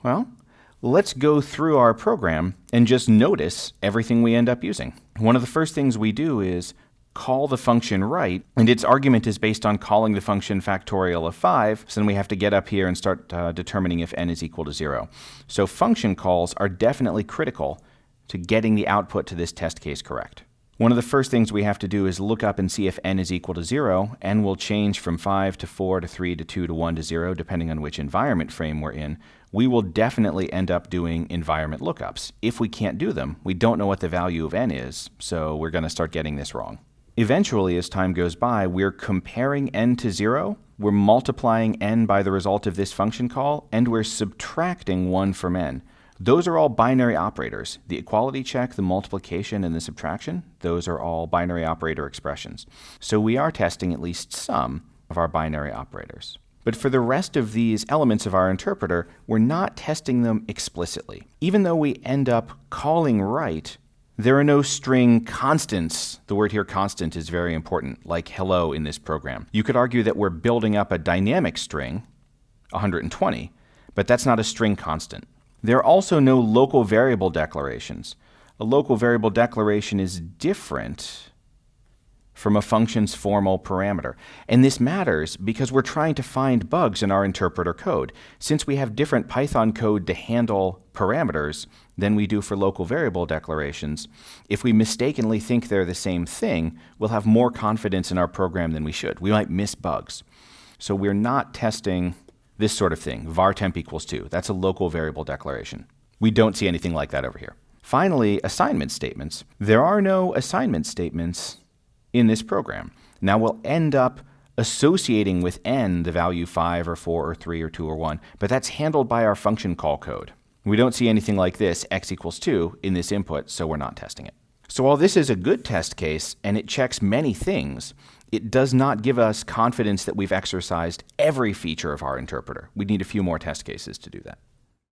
Well, let's go through our program and just notice everything we end up using. One of the first things we do is call the function right, and its argument is based on calling the function factorial of 5, so then we have to get up here and start determining if n is equal to 0. So function calls are definitely critical to getting the output to this test case correct. One of the first things we have to do is look up and see if n is equal to 0. N will change from 5 to 4 to 3 to 2 to 1 to 0, depending on which environment frame we're in. We will definitely end up doing environment lookups. If we can't do them, we don't know what the value of n is, so we're going to start getting this wrong. Eventually, as time goes by, we're comparing n to 0, we're multiplying n by the result of this function call, and we're subtracting 1 from n. Those are all binary operators. The equality check, the multiplication, and the subtraction, those are all binary operator expressions. So we are testing at least some of our binary operators. But for the rest of these elements of our interpreter, we're not testing them explicitly. Even though we end up calling right, there are no string constants. The word here constant is very important, like hello in this program. You could argue that we're building up a dynamic string, 120, but that's not a string constant. There are also no local variable declarations. A local variable declaration is different from a function's formal parameter. And this matters because we're trying to find bugs in our interpreter code. Since we have different Python code to handle parameters than we do for local variable declarations, if we mistakenly think they're the same thing, we'll have more confidence in our program than we should. We might miss bugs. So we're not testing this sort of thing, var temp equals 2. That's a local variable declaration. We don't see anything like that over here. Finally, assignment statements. There are no assignment statements in this program. Now we'll end up associating with n the value 5 or 4 or 3 or 2 or 1, but that's handled by our function call code. We don't see anything like this, x equals 2, in this input, so we're not testing it. So while this is a good test case and it checks many things, it does not give us confidence that we've exercised every feature of our interpreter. We need a few more test cases to do that.